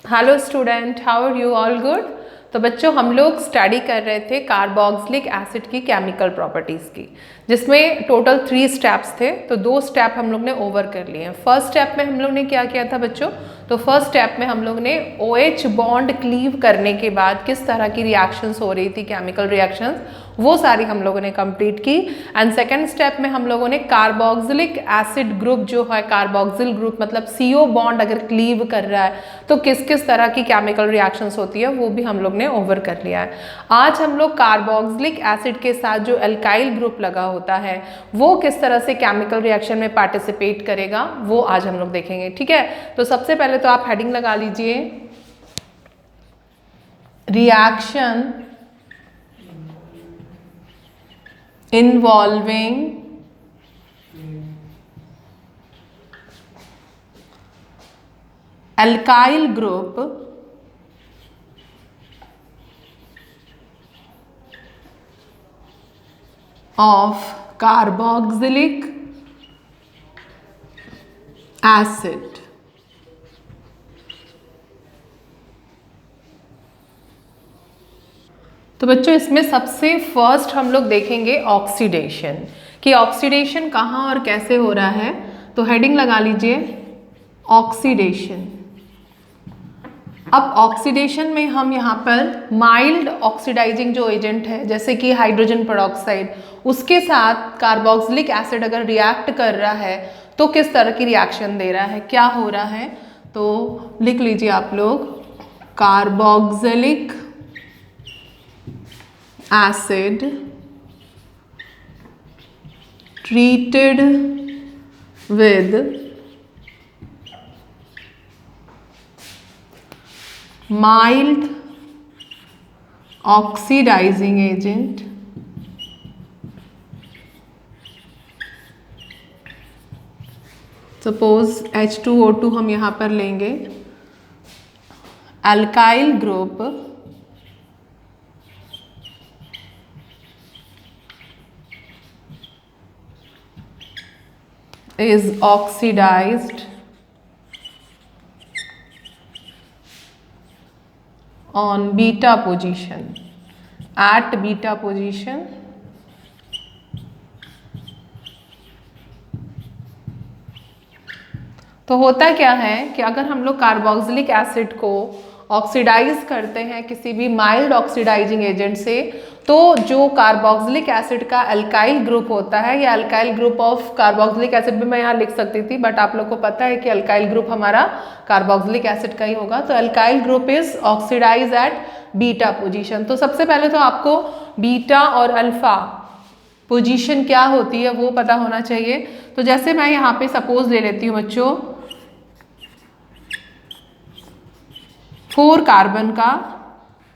Hello student, how are you? All good. तो बच्चों, हम लोग स्टडी कर रहे थे कार्बोक्सिलिक एसिड की केमिकल प्रॉपर्टीज़ की, जिसमें टोटल 3 स्टेप्स थे। तो 2 स्टेप हम लोग ने ओवर कर लिए हैं। फर्स्ट स्टेप में हम लोग ने क्या किया था बच्चों? तो फर्स्ट स्टेप में हम लोग ने OH बॉन्ड क्लीव करने के बाद किस तरह की रिएक्शंस हो रही थी, केमिकल रिएक्शंस, वो सारी हम लोगों ने कंप्लीट की। एंड सेकेंड स्टेप में हम लोगों ने कार्बोक्सिलिक एसिड ग्रुप जो है, कार्बोक्सिल ग्रुप मतलब CO बॉन्ड अगर क्लीव कर रहा है तो किस किस तरह की केमिकल रिएक्शंस होती है, वो भी हम लोग ने ओवर कर लिया है। आज हम लोग कार्बोक्सिलिक एसिड के साथ जो एल्काइल ग्रुप लगा होता है वो किस तरह से केमिकल रिएक्शन में पार्टिसिपेट करेगा, वो आज हम लोग देखेंगे। ठीक है, तो सबसे पहले तो आप हेडिंग लगा लीजिए, reaction involving alkyl group of carboxylic acid। तो बच्चों, इसमें सबसे फर्स्ट हम लोग देखेंगे ऑक्सीडेशन, कि ऑक्सीडेशन कहाँ और कैसे हो रहा है। तो हेडिंग लगा लीजिए, ऑक्सीडेशन। अब ऑक्सीडेशन में हम यहाँ पर माइल्ड ऑक्सीडाइजिंग जो एजेंट है, जैसे कि हाइड्रोजन पेरोक्साइड, उसके साथ कार्बोक्सिलिक एसिड अगर रिएक्ट कर रहा है तो किस तरह की रिएक्शन दे रहा है, क्या हो रहा है। तो लिख लीजिए आप लोग, carboxylic acid treated with mild oxidizing agent suppose H2O2 हम यहाँ पर लेंगे, alkyl group is oxidized on beta position, at beta position, तो होता क्या है कि अगर हम लोग कार्बोक्सिलिक एसिड को ऑक्सीडाइज करते हैं किसी भी माइल्ड ऑक्सीडाइजिंग एजेंट से, तो जो कार्बोक्सिलिक एसिड का अल्काइल ग्रुप होता है, या alkyl group of carboxylic acid भी मैं यहाँ लिख सकती थी, बट आप लोग को पता है कि अल्काइल ग्रुप हमारा कार्बोक्सिलिक एसिड का ही होगा। तो alkyl group is oxidise at beta position. तो सबसे पहले तो आपको बीटा और अल्फा पोजीशन क्या होती है वो पता होना चाहिए। तो जैसे मैं यहाँ पे सपोज ले लेती हूँ बच्चों, 4 कार्बन का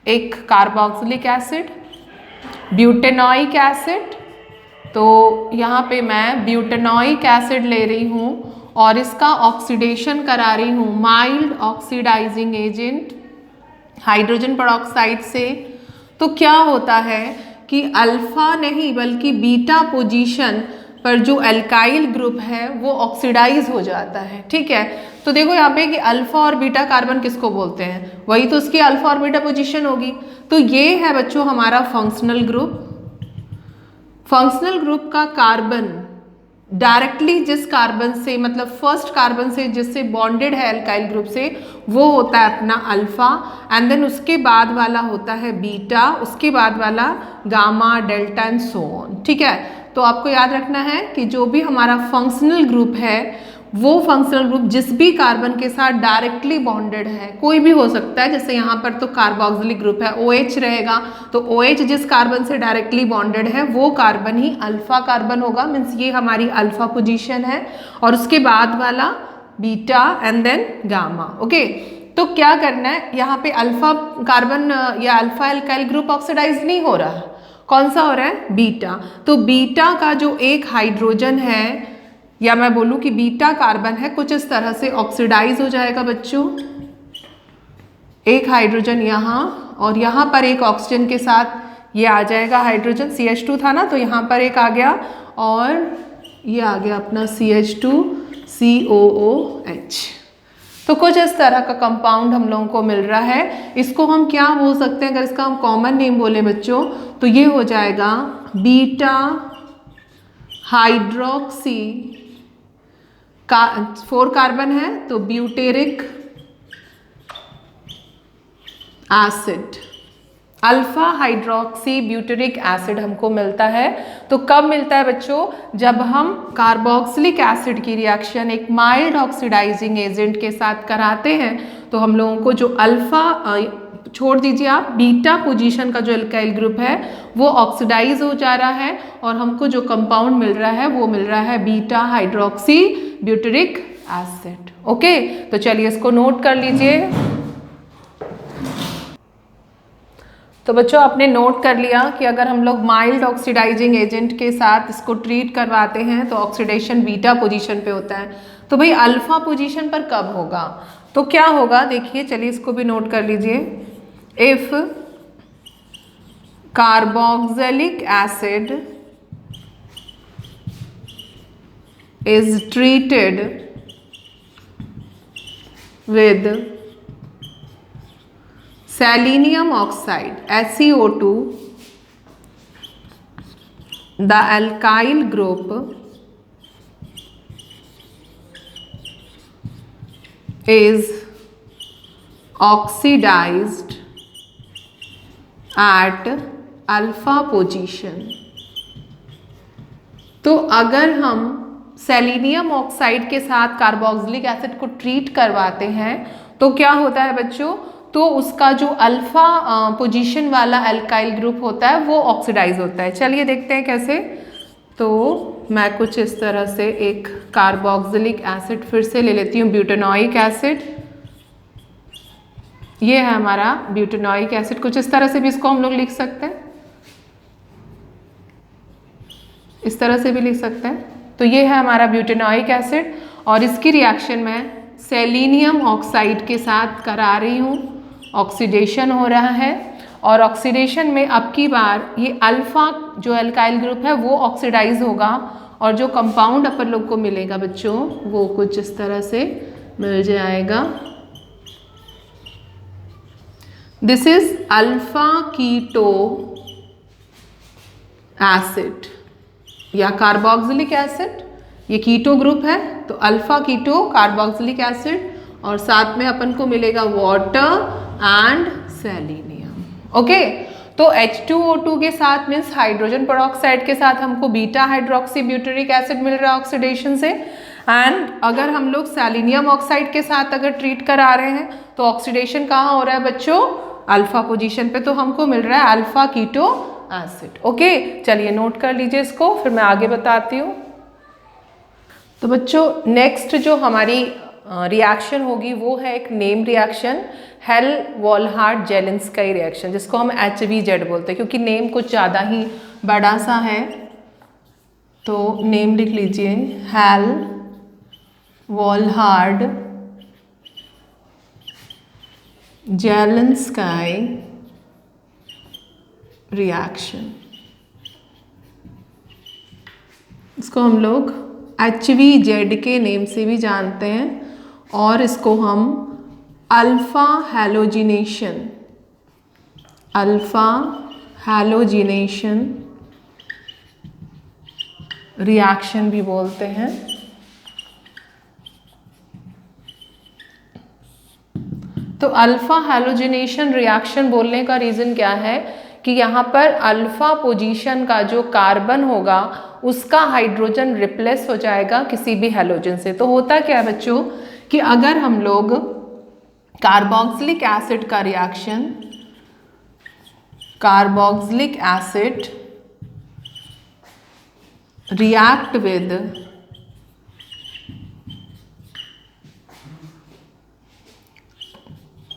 एक कार्बोक्सिलिक एसिड, ब्यूटेनॉइक एसिड। तो यहाँ पे मैं ब्यूटेनॉइक एसिड ले रही हूँ और इसका ऑक्सीडेशन करा रही हूँ mild oxidising agent hydrogen peroxide से। तो क्या होता है कि अल्फा नहीं बल्कि बीटा पोजीशन पर जो अल्काइल ग्रुप है वो ऑक्सीडाइज हो जाता है। ठीक है, तो देखो यहाँ पे कि अल्फा और बीटा कार्बन किसको बोलते हैं, वही तो उसकी अल्फा और बीटा पोजीशन होगी। तो ये है बच्चों हमारा फंक्शनल ग्रुप। फंक्शनल ग्रुप का कार्बन डायरेक्टली जिस कार्बन से, मतलब फर्स्ट कार्बन से जिससे बॉन्डेड है अल्काइल ग्रुप से, वो होता है अपना अल्फा, एंड देन उसके बाद वाला होता है बीटा, उसके बाद वाला gamma, delta and so on. ठीक है, तो आपको याद रखना है कि जो भी हमारा फंक्शनल ग्रुप है वो फंक्शनल ग्रुप जिस भी कार्बन के साथ डायरेक्टली बॉन्डेड है, कोई भी हो सकता है, जैसे यहाँ पर तो कार्बोक्सिलिक ग्रुप है, OH रहेगा, तो OH जिस कार्बन से डायरेक्टली बॉन्डेड है वो कार्बन ही अल्फा कार्बन होगा, मीन्स ये हमारी अल्फा पोजीशन है, और उसके बाद वाला beta and then gamma. Okay, तो क्या करना है, यहाँ पे अल्फा कार्बन या अल्फा एल्काइल ग्रुप ऑक्सीडाइज नहीं हो रहा, कौन सा हो रहा है, बीटा। तो बीटा का जो एक हाइड्रोजन है, या मैं बोलूं कि बीटा कार्बन है, कुछ इस तरह से ऑक्सीडाइज हो जाएगा बच्चों, एक हाइड्रोजन यहाँ और यहाँ पर एक ऑक्सीजन के साथ ये आ जाएगा हाइड्रोजन, CH2 था ना, तो यहाँ पर एक आ गया और ये आ गया अपना CH2COOH। तो कुछ इस तरह का कंपाउंड हम लोगों को मिल रहा है। इसको हम क्या बोल सकते हैं, अगर इसका हम कॉमन नेम बोले बच्चों तो ये हो जाएगा बीटा हाइड्रोक्सी का 4 कार्बन है तो butyric acid, alpha hydroxy butyric acid हमको मिलता है। तो कब मिलता है बच्चों, जब हम कार्बोक्सिलिक एसिड की रिएक्शन एक माइल्ड ऑक्सीडाइजिंग एजेंट के साथ कराते हैं तो हम लोगों को जो अल्फा छोड़ दीजिए आप, बीटा पोजीशन का जो एल्काइल ग्रुप है वो ऑक्सीडाइज हो जा रहा है और हमको जो कंपाउंड मिल रहा है वो मिल रहा है beta hydroxy butyric acid. Okay, तो चलिए इसको नोट कर लीजिए। तो बच्चों आपने नोट कर लिया कि अगर हम लोग माइल्ड ऑक्सीडाइजिंग एजेंट के साथ इसको ट्रीट करवाते हैं तो ऑक्सीडेशन बीटा पोजीशन पे होता है। तो भाई अल्फा पोजीशन पर कब होगा, तो क्या होगा देखिए, चलिए इसको भी नोट कर लीजिए। If carboxylic acid is treated with selenium oxide SeO2, the alkyl group is oxidized at alpha position। तो अगर हम सेलेनियम ऑक्साइड के साथ कार्बोक्सिलिक एसिड को ट्रीट करवाते हैं तो क्या होता है बच्चों, तो उसका जो अल्फा पोजीशन वाला अल्काइल ग्रुप होता है वो ऑक्सीडाइज होता है। चलिए देखते हैं कैसे। तो मैं कुछ इस तरह से एक कार्बोक्सिलिक एसिड फिर से ले लेती हूँ, ब्यूटेनोइक एसिड। ये है हमारा ब्यूटेनोइक एसिड, कुछ इस तरह से भी इसको हम लोग लिख सकते हैं, इस तरह से भी लिख सकते हैं। तो ये है हमारा ब्यूटेनोइक एसिड और इसकी रिएक्शन मैं सेलेनियम ऑक्साइड के साथ करा रही हूँ, ऑक्सीडेशन हो रहा है और ऑक्सीडेशन में अब की बार ये अल्फा जो अल्काइल ग्रुप है वो ऑक्सीडाइज होगा और जो कंपाउंड अपन लोग को मिलेगा बच्चों वो कुछ इस तरह से मिल जाएगा। This is alpha keto acid या कार्बोक्सिलिक एसिड, ये कीटो ग्रुप है तो अल्फा कीटो कार्बोक्सिलिक एसिड और साथ में अपन को मिलेगा वाटर एंड सेलेनियम। ओके, तो H2O2 के साथ मीन्स हाइड्रोजन पेरोक्साइड के साथ हमको बीटा हाइड्रोक्सी ब्यूटेरिक एसिड मिल रहा है ऑक्सीडेशन से। एंड अगर हम लोग सेलेनियम ऑक्साइड के साथ अगर ट्रीट करा रहे हैं तो ऑक्सीडेशन कहाँ हो रहा है बच्चों, अल्फा पोजीशन पे, तो हमको मिल रहा है अल्फा कीटो एसिड। ओके, चलिए नोट कर लीजिए इसको, फिर मैं आगे बताती हूँ। तो बच्चों नेक्स्ट जो हमारी रिएक्शन होगी वो है एक name reaction, Hell Volhard Zelinsky reaction, जिसको हम HVZ बोलते हैं क्योंकि नेम कुछ ज़्यादा ही बड़ा सा है। तो नेम लिख लीजिए, हेल वॉलहार्ट जेलिंस्की रिएक्शन। इसको हम लोग HVZ के नेम से भी जानते हैं और इसको हम अल्फा हैलोजिनेशन रिएक्शन भी बोलते हैं। तो अल्फा हैलोजिनेशन रिएक्शन बोलने का रीज़न क्या है कि यहाँ पर अल्फा पोजीशन का जो कार्बन होगा उसका हाइड्रोजन रिप्लेस हो जाएगा किसी भी हैलोजन से। तो होता क्या है बच्चों कि अगर हम लोग कार्बोक्सिलिक एसिड का reaction, carboxylic acid react with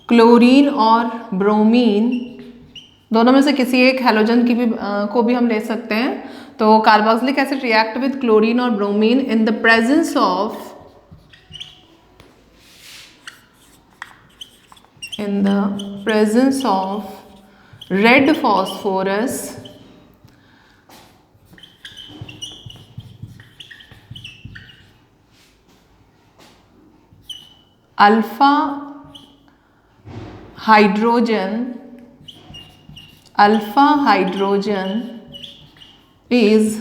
chlorine और ब्रोमीन, दोनों में से किसी एक हैलोजन की भी को भी हम ले सकते हैं। तो carboxylic acid react with chlorine और bromine in the presence of red phosphorus alpha hydrogen is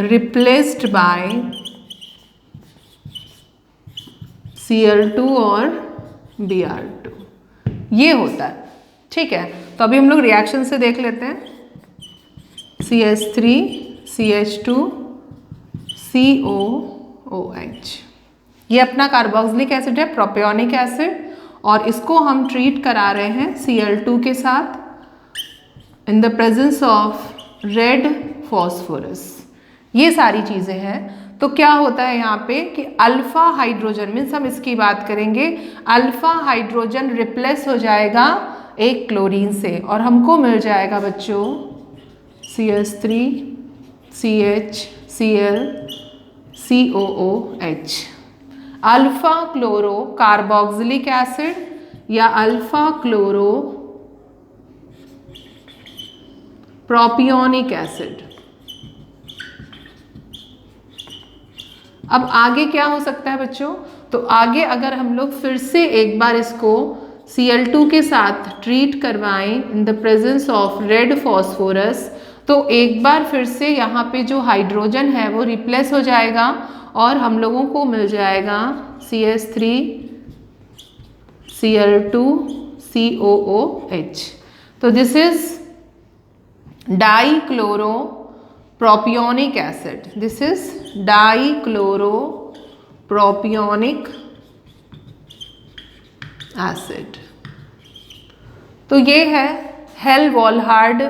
replaced by Cl2 और Br2, ये होता है। ठीक है, तो अभी हम लोग रिएक्शन से देख लेते हैं। CH3 CH2 COOH, ये अपना कार्बोक्सिलिक एसिड है, प्रोपियोनिक एसिड, और इसको हम ट्रीट करा रहे हैं Cl2 के साथ इन the presence of red phosphorus. ये सारी चीज़ें हैं। तो क्या होता है यहाँ पे कि अल्फा हाइड्रोजन मीन्स हम इसकी बात करेंगे, अल्फा हाइड्रोजन रिप्लेस हो जाएगा एक क्लोरीन से और हमको मिल जाएगा बच्चों CH3 CHCl COOH, alpha chloro carboxylic acid या अल्फा क्लोरो प्रोपियोनिक एसिड। अब आगे क्या हो सकता है बच्चों? तो आगे अगर हम लोग फिर से एक बार इसको Cl2 के साथ ट्रीट करवाएं इन the presence of red phosphorus, तो एक बार फिर से यहाँ पे जो हाइड्रोजन है वो रिप्लेस हो जाएगा और हम लोगों को मिल जाएगा CH3 Cl2 COOH। तो this is dichloro propionic acid, this is dichloro propionic acid. तो ये है हेल-वॉलहार्ड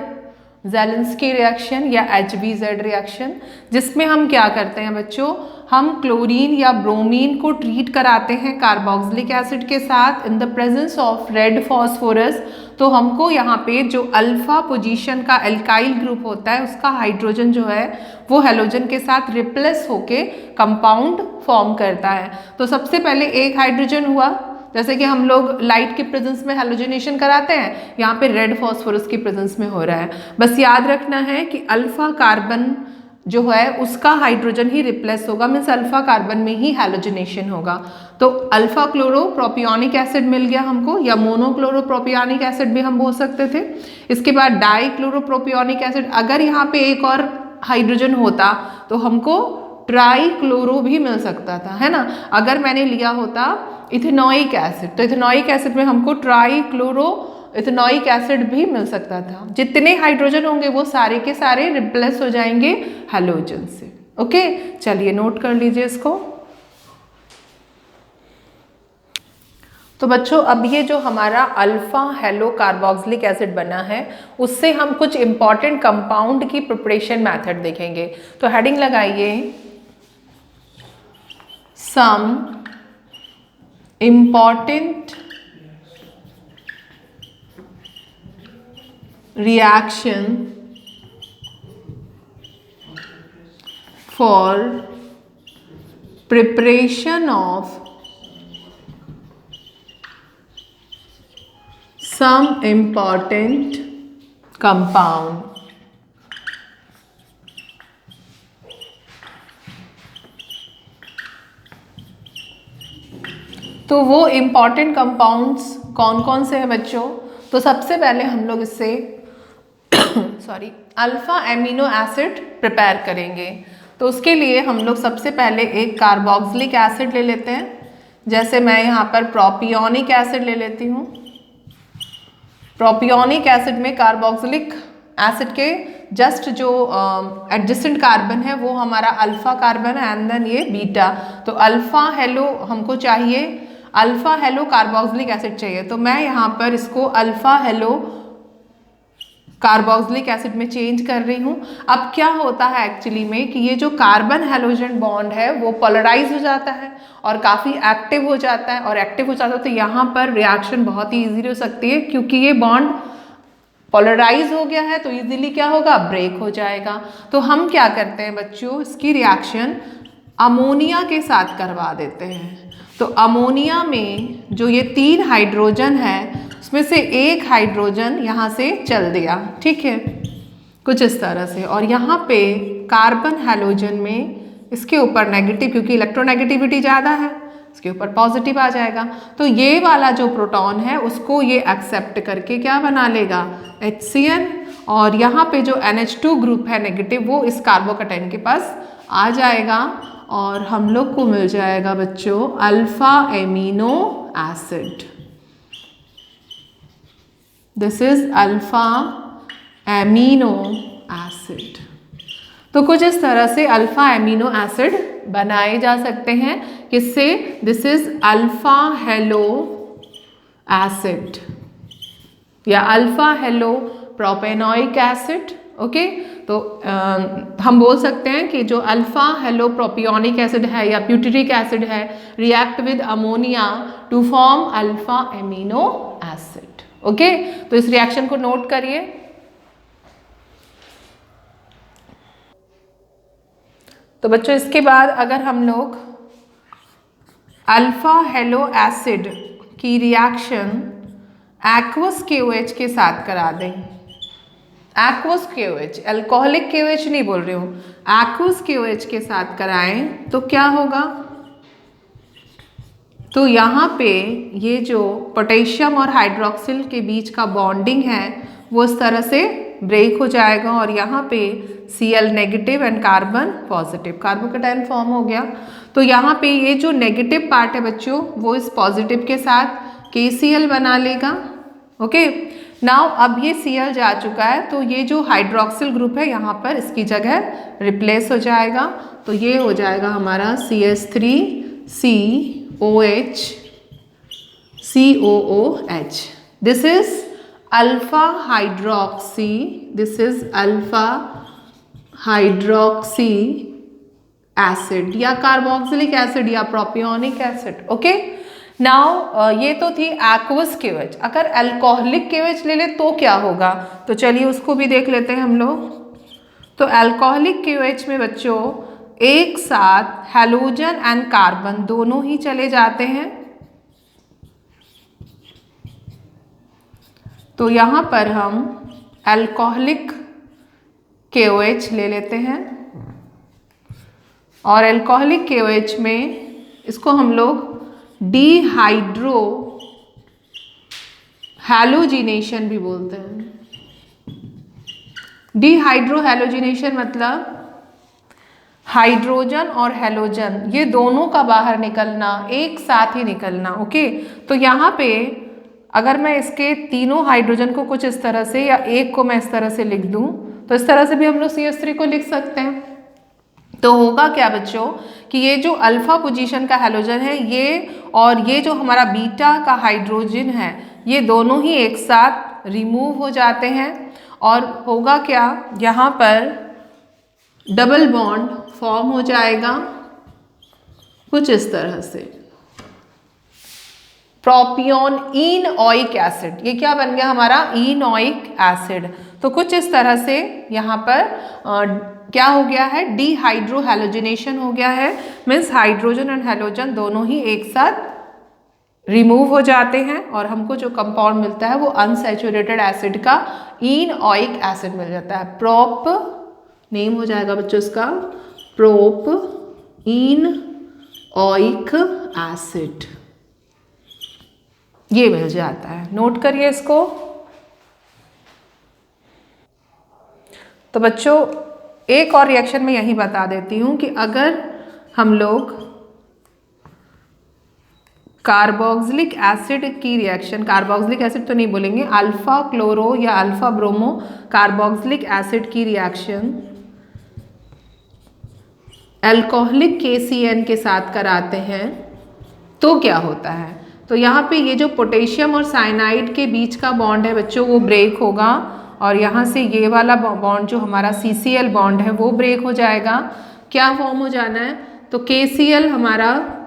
ज़ेलेंस्की रिएक्शन या HBZ रिएक्शन, जिसमें हम क्या करते हैं बच्चों, हम क्लोरीन या ब्रोमीन को ट्रीट कराते हैं कार्बोक्सिलिक एसिड के साथ इन the presence of red phosphorus. तो हमको यहाँ पे जो अल्फा पोजीशन का एल्काइल ग्रुप होता है उसका हाइड्रोजन जो है वो हेलोजन के साथ रिप्लेस होके कंपाउंड फॉर्म करता है। तो सबसे पहले एक हाइड्रोजन हुआ, जैसे कि हम लोग लाइट के प्रेजेंस में हेलोजनेशन कराते हैं, यहाँ पे रेड फॉस्फोरस की प्रेजेंस में हो रहा है। बस याद रखना है कि अल्फा कार्बन जो है उसका हाइड्रोजन ही रिप्लेस होगा, मीन्स अल्फा कार्बन में ही हेलोजनेशन होगा। तो अल्फा क्लोरो प्रोपियोनिक एसिड मिल गया हमको, या मोनोक्लोरो प्रोपियोनिक एसिड भी हम बोल सकते थे। इसके बाद डाई क्लोरो प्रोपियोनिक एसिड, अगर यहाँ पे एक और हाइड्रोजन होता तो हमको ट्राई क्लोरो भी मिल सकता था, है ना। अगर मैंने लिया होता इथेनॉइक एसिड तो इथेनॉइक एसिड में हमको ट्राई क्लोरो इथेनॉइक एसिड भी मिल सकता था। जितने हाइड्रोजन होंगे वो सारे के सारे रिप्लेस हो जाएंगे हैलोजन से। ओके, चलिए नोट कर लीजिए इसको। तो बच्चों अब ये जो हमारा अल्फा हेलो कार्बोक्सिलिक एसिड बना है उससे हम कुछ इंपॉर्टेंट कंपाउंड की प्रिपरेशन मेथड देखेंगे। तो हेडिंग लगाइए, सम important reaction for preparation of some important compound। तो वो इम्पॉर्टेंट कंपाउंड्स कौन कौन से हैं बच्चों? तो सबसे पहले हम लोग इससे अल्फा एमिनो एसिड प्रिपेयर करेंगे। तो उसके लिए हम लोग सबसे पहले एक कार्बोक्सिलिक एसिड ले लेते हैं। जैसे मैं यहाँ पर प्रोपियोनिक एसिड ले लेती हूँ। प्रोपियोनिक एसिड में कार्बोक्सिलिक एसिड के जस्ट जो एडजेसेंट कार्बन है वो हमारा अल्फा कार्बन है एंड देन ये बीटा। तो अल्फा हेलो हमको चाहिए, अल्फा हेलो कार्बोक्सिलिक एसिड चाहिए। तो मैं यहाँ पर इसको अल्फा हेलो कार्बोक्सिलिक एसिड में चेंज कर रही हूँ। अब क्या होता है एक्चुअली में कि ये जो कार्बन हेलोजन बॉन्ड है वो पोलराइज हो जाता है और काफ़ी एक्टिव हो जाता है, और एक्टिव हो जाता है तो यहाँ पर रिएक्शन बहुत ही ईजीली हो सकती है, क्योंकि ये बॉन्ड पोलराइज हो गया है तो इजीली क्या होगा, ब्रेक हो जाएगा। तो हम क्या करते हैं बच्चों, इसकी रिएक्शन अमोनिया के साथ करवा देते हैं। तो अमोनिया में जो ये 3 हाइड्रोजन है उसमें से एक हाइड्रोजन यहाँ से चल दिया, ठीक है, कुछ इस तरह से, और यहाँ पे कार्बन हैलोजन में इसके ऊपर नेगेटिव, क्योंकि इलेक्ट्रोनेगेटिविटी ज़्यादा है, इसके ऊपर पॉजिटिव आ जाएगा। तो ये वाला जो प्रोटॉन है उसको ये एक्सेप्ट करके क्या बना लेगा, HCl, और यहाँ पे जो NH2 ग्रुप है नेगेटिव वो इस कार्बोकैटायन के पास आ जाएगा और हम लोग को मिल जाएगा बच्चों alpha amino acid. This is alpha amino acid. तो कुछ इस तरह से अल्फा एमिनो एसिड बनाए जा सकते हैं, किससे, this is alpha halo acid या alpha halo propanoic acid. Okay, तो हम बोल सकते हैं कि जो अल्फा हेलो प्रोपियोनिक एसिड है या ब्यूटेरिक एसिड है react with ammonia to form alpha amino acid. Okay, तो इस रिएक्शन को नोट करिए। तो बच्चों इसके बाद अगर हम लोग अल्फा हेलो एसिड की रिएक्शन एक्वस KOH के साथ करा दें, एक्वस KOH, अल्कोहलिक KOH नहीं बोल रही हूँ, एक्वस KOH के साथ कराएं तो क्या होगा, तो यहाँ पे ये जो पोटेशियम और हाइड्रोक्सिल के बीच का बॉन्डिंग है वो इस तरह से ब्रेक हो जाएगा और यहाँ पे Cl negative and carbon positive, carbocation form हो गया। तो यहाँ पे ये जो नेगेटिव पार्ट है बच्चों वो इस पॉजिटिव के साथ KCl बना लेगा। ओके, नाउ अब ये Cl जा चुका है तो ये जो हाइड्रोक्सिल ग्रुप है यहाँ पर इसकी जगह रिप्लेस हो जाएगा। तो ये हो जाएगा हमारा CH3COH COOH। This is alpha hydroxy, this is alpha hydroxy acid या कार्बोक्सिलिक एसिड या प्रोपियोनिक एसिड। ओके, नाउ ये तो थी एक्वस KOH। अगर अल्कोहलिक KOH ले ले तो क्या होगा, तो चलिए उसको भी देख लेते हैं हम लोग। तो अल्कोहलिक KOH में बच्चों एक साथ हैलोजन एंड कार्बन दोनों ही चले जाते हैं। तो यहाँ पर हम अल्कोहलिक KOH ले लेते हैं और अल्कोहलिक KOH में इसको हम लोग डिहाइड्रो हैलोजिनेशन भी बोलते हैं। डिहाइड्रो हैलोजिनेशन मतलब हाइड्रोजन और हैलोजन ये दोनों का बाहर निकलना, एक साथ ही निकलना। ओके, तो यहाँ पे अगर मैं इसके तीनों हाइड्रोजन को कुछ इस तरह से या एक को मैं इस तरह से लिख दूँ तो इस तरह से भी हम लोग CH3 को लिख सकते हैं। तो होगा क्या बच्चों कि ये जो अल्फा पोजीशन का हैलोजन है ये और ये जो हमारा बीटा का हाइड्रोजन है ये दोनों ही एक साथ रिमूव हो जाते हैं और होगा क्या, यहाँ पर डबल बॉन्ड फॉर्म हो जाएगा कुछ इस तरह से, प्रोपियोन इनोइक एसिड। ये क्या बन गया हमारा, इनोइक एसिड। तो कुछ इस तरह से यहाँ पर क्या हो गया है, डिहाइड्रो हैलोजिनेशन हो गया है। मीन्स हाइड्रोजन एंड हैलोजन दोनों ही एक साथ रिमूव हो जाते हैं और हमको जो कंपाउंड मिलता है वो अनसैचुरेटेड एसिड का इनोइक एसिड मिल जाता है। प्रोप नेम हो जाएगा बच्चों इसका, प्रोप इनोइक एसिड, ये मिल जाता है। नोट करिए इसको। तो बच्चों एक और रिएक्शन में यही बता देती हूँ कि अगर हम लोग कार्बोक्सिलिक एसिड की रिएक्शन, कार्बोक्सिलिक एसिड तो नहीं बोलेंगे, अल्फा क्लोरो या अल्फा ब्रोमो कार्बोक्सिलिक एसिड की रिएक्शन अल्कोहलिक KCN के साथ कराते हैं तो क्या होता है। तो यहाँ पे ये जो पोटेशियम और साइनाइड के बीच का बॉन्ड है बच्चों वो ब्रेक होगा और यहाँ से ये वाला बॉन्ड जो हमारा CCl बॉन्ड है वो ब्रेक हो जाएगा। क्या फॉर्म हो जाना है, तो KCl हमारा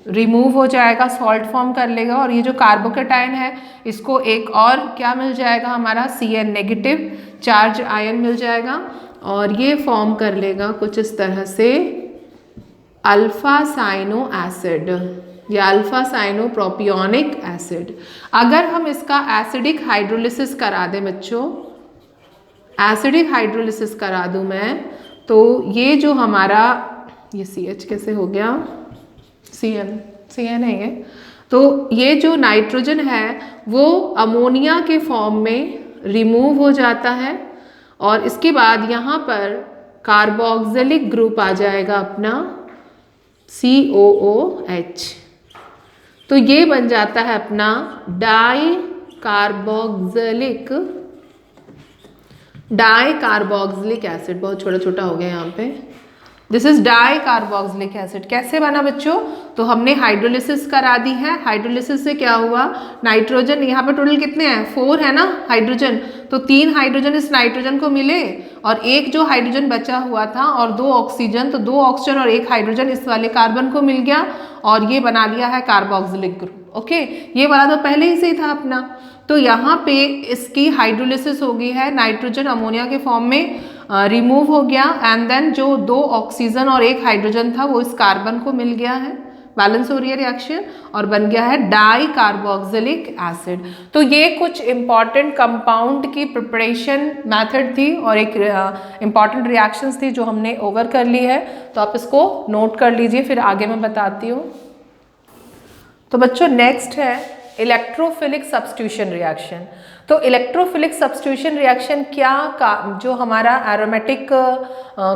रिमूव हो जाएगा, सॉल्ट फॉर्म कर लेगा और ये जो कार्बोकैटायन है इसको एक और क्या मिल जाएगा हमारा Cn नेगेटिव चार्ज आयन मिल जाएगा और ये फॉर्म कर लेगा कुछ इस तरह से अल्फा साइनो एसिड या अल्फा साइनो प्रोपियोनिक एसिड। अगर हम इसका एसिडिक हाइड्रोलिसिस करा दें बच्चों, एसिडिक हाइड्रोलिसिस करा दूं मैं, तो ये जो हमारा ये CH कैसे हो गया, CN है ये। तो ये जो नाइट्रोजन है वो अमोनिया के फॉर्म में रिमूव हो जाता है और इसके बाद यहाँ पर कार्बोक्सिलिक ग्रुप आ जाएगा अपना COOH। तो ये बन जाता है अपना डाई कार्बोक्सिलिक एसिड। बहुत छोटा छोटा हो गया यहाँ पे। This is di carboxylic acid. कैसे बना बच्चों? तो हमने हाइड्रोलिसिस करा दी है। हाइड्रोलिसिस से क्या हुआ, नाइट्रोजन यहाँ पे टोटल कितने हैं, 4 है ना हाइड्रोजन। तो 3 हाइड्रोजन इस नाइट्रोजन को मिले और एक जो हाइड्रोजन बचा हुआ था और 2 ऑक्सीजन, तो 2 ऑक्सीजन और 1 हाइड्रोजन इस वाले कार्बन को मिल गया और ये बना लिया है कार्बोक्सिलिक ग्रुप। ओके, ये वाला तो पहले ही से था अपना। तो यहाँ पे इसकी हाइड्रोलिसिस हो गई है, नाइट्रोजन अमोनिया के फॉर्म में रिमूव हो गया एंड देन जो 2 ऑक्सीजन और 1 हाइड्रोजन था वो इस कार्बन को मिल गया है, बैलेंस हो रही है रिएक्शन और बन गया है डाई कार्बोक्सिलिक एसिड। तो ये कुछ इंपॉर्टेंट कंपाउंड की प्रिपरेशन मेथड थी और एक इंपॉर्टेंट रिएक्शंस थी जो हमने ओवर कर ली है। तो आप इसको नोट कर लीजिए, फिर आगे मैं बताती हूँ। तो बच्चों नेक्स्ट है इलेक्ट्रोफिलिक सब्स्टिट्यूशन रिएक्शन। तो इलेक्ट्रोफिलिक सब्स्टिट्यूशन रिएक्शन क्या, जो हमारा एरोमेटिक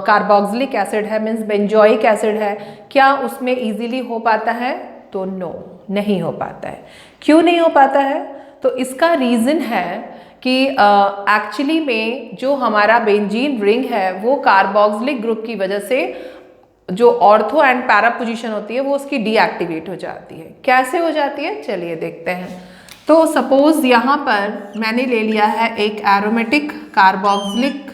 कार्बोक्सिलिक एसिड है, मीन्स बेंजोइक एसिड है, क्या उसमें इजीली हो पाता है? तो नो, नहीं हो पाता है। क्यों नहीं हो पाता है? तो इसका रीज़न है कि एक्चुअली में जो हमारा बेंजीन रिंग है वो कार्बोक्सिलिक ग्रुप की वजह से जो ऑर्थो एंड पैरा पोजीशन होती है वो उसकी डीएक्टिवेट हो जाती है। कैसे हो जाती है चलिए देखते हैं। तो सपोज यहाँ पर मैंने ले लिया है एक एरोमेटिक कार्बोक्सिलिक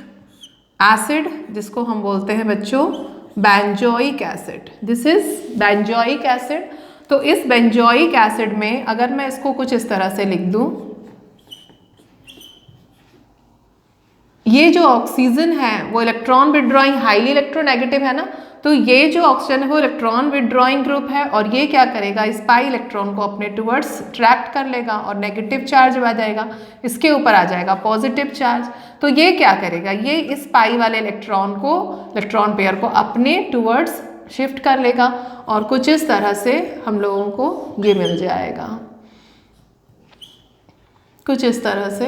एसिड जिसको हम बोलते हैं बच्चों benzoic acid. This is benzoic acid. तो इस बेंजोइक एसिड में अगर मैं इसको कुछ इस तरह से लिख दूं, ये जो ऑक्सीजन है वो इलेक्ट्रॉन विड्रॉइंग हाईली इलेक्ट्रोनेगेटिव है ना, तो ये जो ऑक्सीजन है वो इलेक्ट्रॉन विड्रॉइंग ग्रुप है और ये क्या करेगा, इस पाई इलेक्ट्रॉन को अपने टुवर्ड्स अट्रैक्ट कर लेगा और नेगेटिव चार्ज आ जाएगा, इसके ऊपर आ जाएगा पॉजिटिव चार्ज। तो ये क्या करेगा, ये इस पाई वाले इलेक्ट्रॉन पेयर को अपने टुवर्ड्स शिफ्ट कर लेगा और कुछ इस तरह से हम लोगों को ये मिल जाएगा, कुछ इस तरह से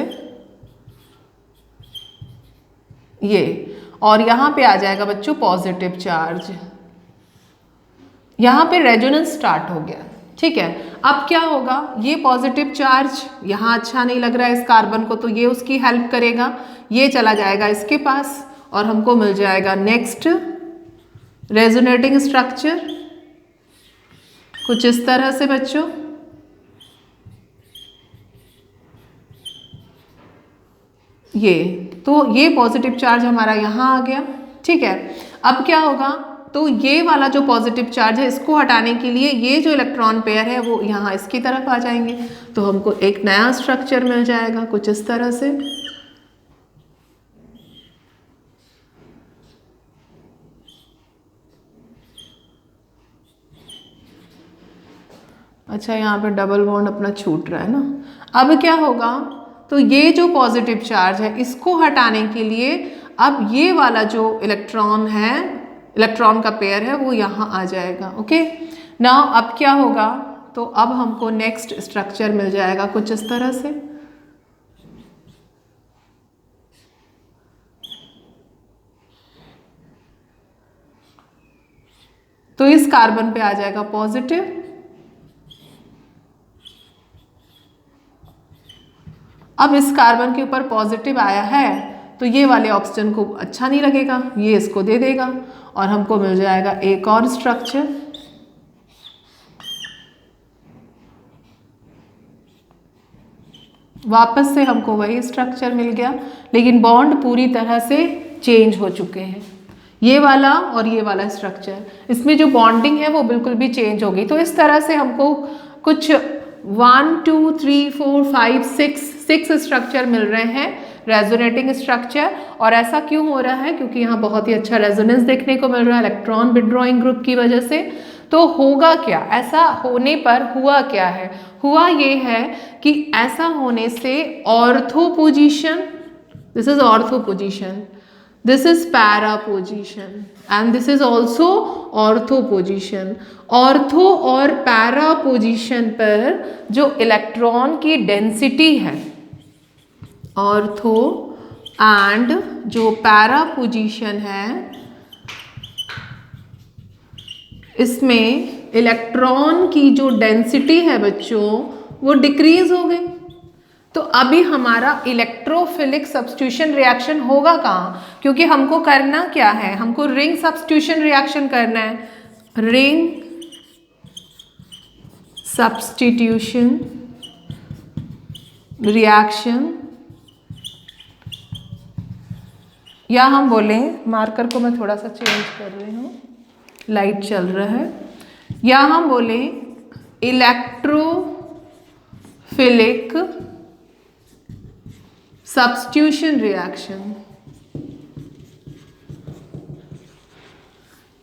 ये, और यहाँ पे आ जाएगा बच्चों पॉजिटिव चार्ज। यहाँ पे रेजोनेंस स्टार्ट हो गया, ठीक है। अब क्या होगा, ये पॉजिटिव चार्ज यहाँ अच्छा नहीं लग रहा है इस कार्बन को, तो ये उसकी हेल्प करेगा, ये चला जाएगा इसके पास और हमको मिल जाएगा नेक्स्ट रेजोनेटिंग स्ट्रक्चर कुछ इस तरह से बच्चों। ये तो ये पॉजिटिव चार्ज हमारा यहाँ आ गया, ठीक है। अब क्या होगा, तो ये वाला जो पॉजिटिव चार्ज है इसको हटाने के लिए ये जो इलेक्ट्रॉन पेयर है वो यहाँ इसकी तरफ आ जाएंगे, तो हमको एक नया स्ट्रक्चर मिल जाएगा कुछ इस तरह से। अच्छा, यहाँ पे डबल बॉन्ड अपना छूट रहा है ना। अब क्या होगा, तो ये जो पॉजिटिव चार्ज है इसको हटाने के लिए अब ये वाला जो इलेक्ट्रॉन है, इलेक्ट्रॉन का पेयर है वो यहाँ आ जाएगा। ओके, नाउ अब क्या होगा, तो अब हमको नेक्स्ट स्ट्रक्चर मिल जाएगा कुछ इस तरह से। तो इस कार्बन पे आ जाएगा पॉजिटिव, अब इस कार्बन के ऊपर पॉजिटिव आया है तो ये वाले ऑक्सीजन को अच्छा नहीं लगेगा, ये इसको दे देगा और हमको मिल जाएगा एक और स्ट्रक्चर। वापस से हमको वही स्ट्रक्चर मिल गया, लेकिन बॉन्ड पूरी तरह से चेंज हो चुके हैं, ये वाला और ये वाला स्ट्रक्चर, इसमें जो बॉन्डिंग है वो बिल्कुल भी चेंज हो गई। तो इस तरह से हमको कुछ 1 2 3 4 5 6 स्ट्रक्चर मिल रहे हैं, रेजोनेटिंग स्ट्रक्चर। और ऐसा क्यों हो रहा है, क्योंकि यहाँ बहुत ही अच्छा रेजोनेंस देखने को मिल रहा है इलेक्ट्रॉन विड्रॉइंग ग्रुप की वजह से। तो होगा क्या, ऐसा होने पर हुआ क्या है, हुआ ये है कि ऐसा होने से ortho position, this is ortho position, this is para position, and this is also ortho position. Ortho और पैरा पोजीशन पर जो इलेक्ट्रॉन की डेंसिटी है, ऑर्थो एंड जो पैरा पोजीशन है, इसमें इलेक्ट्रॉन की जो डेंसिटी है बच्चों वो डिक्रीज हो गई। तो अभी हमारा इलेक्ट्रोफिलिक सब्स्टिट्यूशन रिएक्शन होगा कहाँ? क्योंकि हमको करना क्या है, हमको रिंग सब्स्टिट्यूशन रिएक्शन करना है। रिंग सब्स्टिट्यूशन रिएक्शन, या हम बोले, मार्कर को मैं थोड़ा सा चेंज कर रही हूँ, लाइट चल रहा है, या हम बोले इलेक्ट्रोफिलिक सब्स्टिट्यूशन रिएक्शन।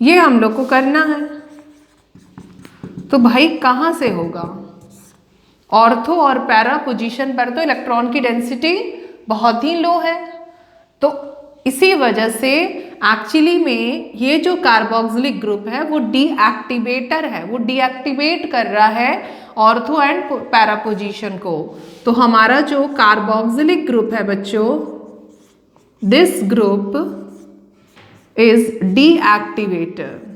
ये हम लोग को करना है। तो भाई कहाँ से होगा? ऑर्थो और पैरा पोजीशन पर तो इलेक्ट्रॉन की डेंसिटी बहुत ही लो है, तो इसी वजह से एक्चुअली में ये जो कार्बोक्सिलिक ग्रुप है वो डीएक्टिवेटर है, वो डीएक्टिवेट कर रहा है ऑर्थो एंड पैरा पोजीशन को। तो हमारा जो कार्बोक्सिलिक ग्रुप है बच्चों, दिस ग्रुप इज डीएक्टिवेटर।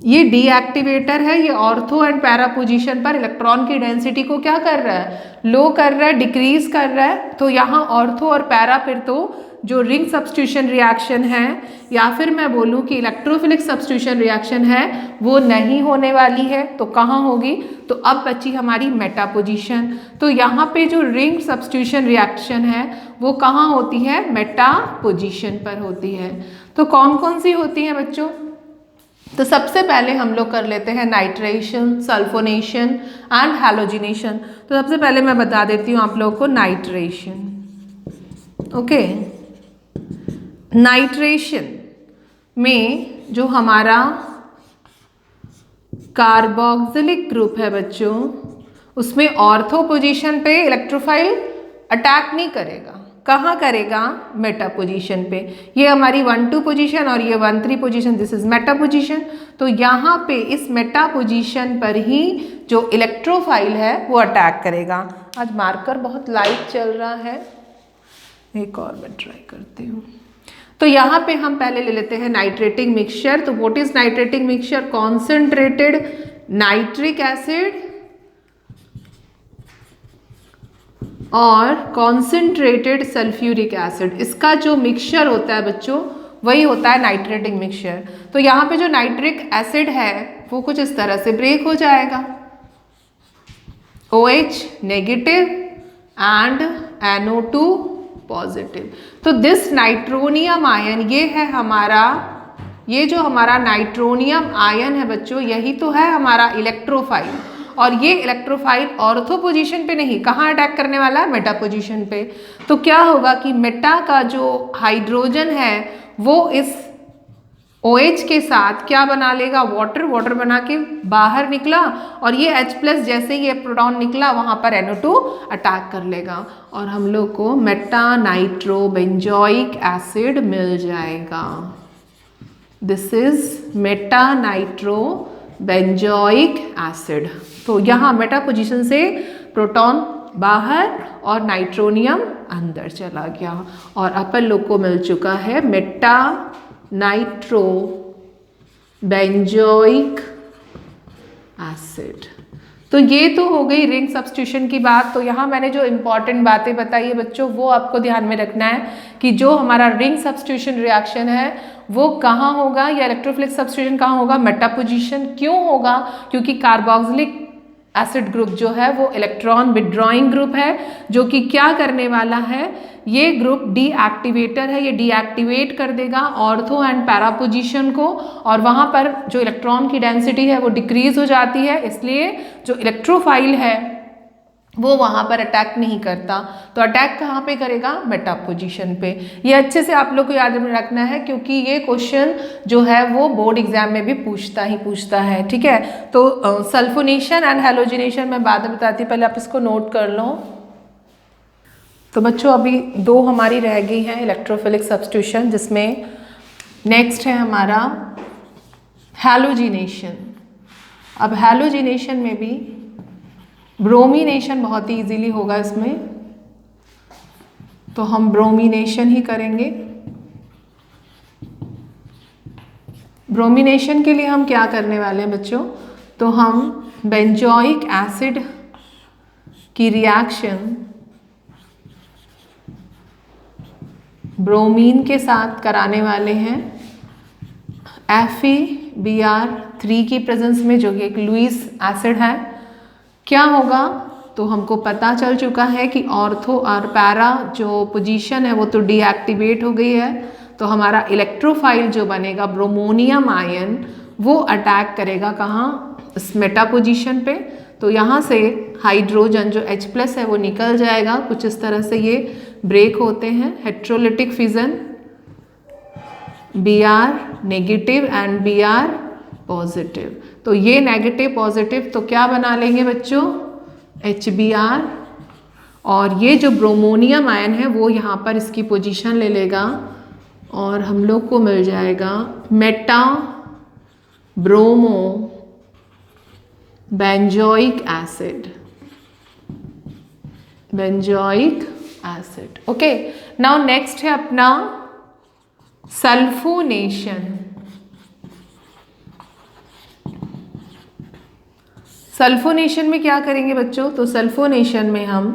ये डीएक्टिवेटर है, ये ऑर्थो एंड पैरा पोजीशन पर इलेक्ट्रॉन की डेंसिटी को क्या कर रहा है? लो कर रहा है, डिक्रीज कर रहा है। तो यहाँ ऑर्थो और पैरा फिर तो जो रिंग सब्स्टिट्यूशन रिएक्शन है, या फिर मैं बोलूँ कि इलेक्ट्रोफिलिक सब्स्टिट्यूशन रिएक्शन है, वो नहीं होने वाली है। तो कहाँ होगी? तो अब बची हमारी मेटा पोजीशन। तो यहाँ पे जो रिंग सब्स्टिट्यूशन रिएक्शन है वो कहाँ होती है? मेटा पोजीशन पर होती है। तो कौन कौन सी होती है बच्चों? तो सबसे पहले हम लोग कर लेते हैं नाइट्रेशन, सल्फोनेशन एंड हैलोजिनेशन। तो सबसे पहले मैं बता देती हूँ आप लोगों को नाइट्रेशन। ओके, नाइट्रेशन में जो हमारा कार्बोक्सिलिक ग्रुप है बच्चों, उसमें ऑर्थो पोजीशन पे इलेक्ट्रोफाइल अटैक नहीं करेगा। कहाँ करेगा? मेटा पोजीशन पे। ये हमारी 1,2 पोजीशन और ये 1,3 position, this is Meta position. तो यहाँ पे इस मेटा पोजीशन पर ही जो इलेक्ट्रोफाइल है वो अटैक करेगा। आज मार्कर बहुत लाइट चल रहा है, एक और मैं ट्राई करती हूँ। तो यहाँ पे हम पहले ले लेते हैं नाइट्रेटिंग मिक्सचर। तो what is nitrating mixture? Concentrated nitric acid और कॉन्सेंट्रेटेड सल्फ्यूरिक एसिड, इसका जो मिक्सचर होता है बच्चों वही होता है नाइट्रेटिंग मिक्सचर। तो यहाँ पे जो नाइट्रिक एसिड है वो कुछ इस तरह से ब्रेक हो जाएगा, OH negative and NO2 positive. तो दिस नाइट्रोनियम आयन, ये है हमारा, ये जो हमारा नाइट्रोनियम आयन है बच्चों, यही तो है हमारा इलेक्ट्रोफाइल। और ये इलेक्ट्रोफाइल ऑर्थो पोजीशन पे नहीं, कहाँ अटैक करने वाला है? मेटा पोजीशन पे। तो क्या होगा कि मेटा का जो हाइड्रोजन है वो इस OH के साथ क्या बना लेगा? वाटर बना के बाहर निकला, और ये H+ जैसे ही ये प्रोटॉन निकला वहाँ पर NO2 अटैक कर लेगा और हम लोग को मेटा नाइट्रोबेंजोइक एसिड मिल जाएगा। This is Meta nitrobenzoic acid. तो यहाँ मेटा पोजीशन से प्रोटॉन बाहर और नाइट्रोनियम अंदर चला गया और अपन लोग को मिल चुका है मेटा नाइट्रोबेंजोइक एसिड। तो ये तो हो गई रिंग सब्स्टिट्यूशन की बात। तो यहाँ मैंने जो इम्पॉर्टेंट बातें बताई है बच्चों वो आपको ध्यान में रखना है कि जो हमारा रिंग सब्स्टिट्यूशन रिएक्शन है वो कहाँ होगा, या इलेक्ट्रोफिलिक सब्स्टिट्यूशन कहाँ होगा? Meta position. क्यों होगा? क्योंकि कार्बोक्सिलिक एसिड ग्रुप जो है वो इलेक्ट्रॉन विड्रॉइंग ग्रुप है, जो कि क्या करने वाला है? ये ग्रुप डीएक्टिवेटर है, ये डीएक्टिवेट कर देगा ऑर्थो एंड पैरा पोजीशन को, और वहाँ पर जो इलेक्ट्रॉन की डेंसिटी है वो डिक्रीज हो जाती है। इसलिए जो इलेक्ट्रोफाइल है वो वहाँ पर अटैक नहीं करता। तो अटैक कहाँ पे करेगा? मेटा पोजीशन पे। ये अच्छे से आप लोग को याद में रखना है क्योंकि ये क्वेश्चन जो है वो बोर्ड एग्जाम में भी पूछता है। ठीक है, तो सल्फोनेशन एंड हैलोजिनेशन मैं बाद में बताती हूँ, पहले आप इसको नोट कर लो। तो बच्चों अभी 2 हमारी रह गई हैं इलेक्ट्रोफिलिक सब्स्टिट्यूशन, जिसमें नेक्स्ट है हमारा हैलोजिनेशन। अब हैलोजिनेशन में भी ब्रोमिनेशन बहुत ही इजीली होगा इसमें, तो हम ब्रोमिनेशन ही करेंगे। ब्रोमिनेशन के लिए हम क्या करने वाले हैं बच्चों, तो हम बेंजोइक एसिड की रिएक्शन ब्रोमीन के साथ कराने वाले हैं FeBr3 की प्रेजेंस में, जो कि एक लुईस एसिड है। क्या होगा, तो हमको पता चल चुका है कि ऑर्थो और पैरा जो पोजीशन है वो तो डीएक्टिवेट हो गई है, तो हमारा इलेक्ट्रोफाइल जो बनेगा ब्रोमोनियम आयन वो अटैक करेगा कहाँ, इस मेटा पोजीशन पे। तो यहाँ से हाइड्रोजन जो H+ है वो निकल जाएगा। कुछ इस तरह से ये ब्रेक होते हैं, heterolytic fission, Br negative and Br positive. तो ये नेगेटिव पॉजिटिव तो क्या बना लेंगे बच्चों, HBr, और ये जो ब्रोमोनियम आयन है वो यहाँ पर इसकी पोजीशन ले लेगा और हम लोग को मिल जाएगा Meta bromo benzoic acid, benzoic acid. Okay, now next है अपना सल्फोनेशन। सल्फोनेशन में क्या करेंगे बच्चों, तो सल्फोनेशन में हम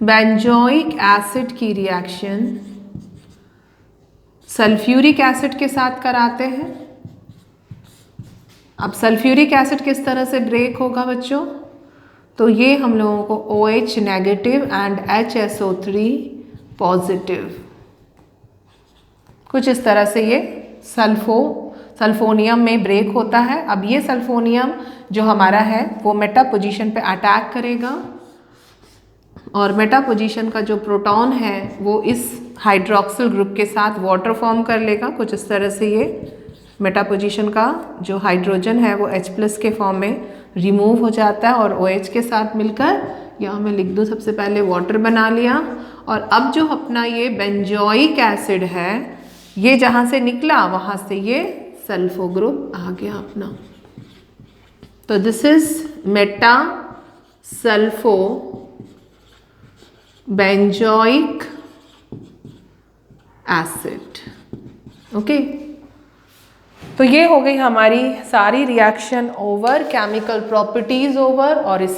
बेंजोइक एसिड की रिएक्शन सल्फ्यूरिक एसिड के साथ कराते हैं। अब सल्फ्यूरिक एसिड किस तरह से ब्रेक होगा बच्चों, तो ये हम लोगों को OH negative and HSO3 positive, कुछ इस तरह से ये सल्फोनियम में ब्रेक होता है। अब ये सल्फोनियम जो हमारा है वो मेटा पोजीशन पे अटैक करेगा और मेटा पोजीशन का जो प्रोटॉन है वो इस हाइड्रोक्सिल ग्रुप के साथ वाटर फॉर्म कर लेगा। कुछ इस तरह से ये मेटा पोजीशन का जो हाइड्रोजन है वो H+ के फॉर्म में रिमूव हो जाता है और OH के साथ मिलकर, यहाँ मैं लिख दूँ सबसे पहले, वाटर बना लिया। और अब जो अपना ये बेंजोइक एसिड है ये जहाँ से निकला वहाँ से ये सल्फो ग्रुप आ गया अपना। तो this is Meta sulpho benzoic acid. Okay, तो ये हो गई हमारी सारी reaction over, chemical properties over, और इसी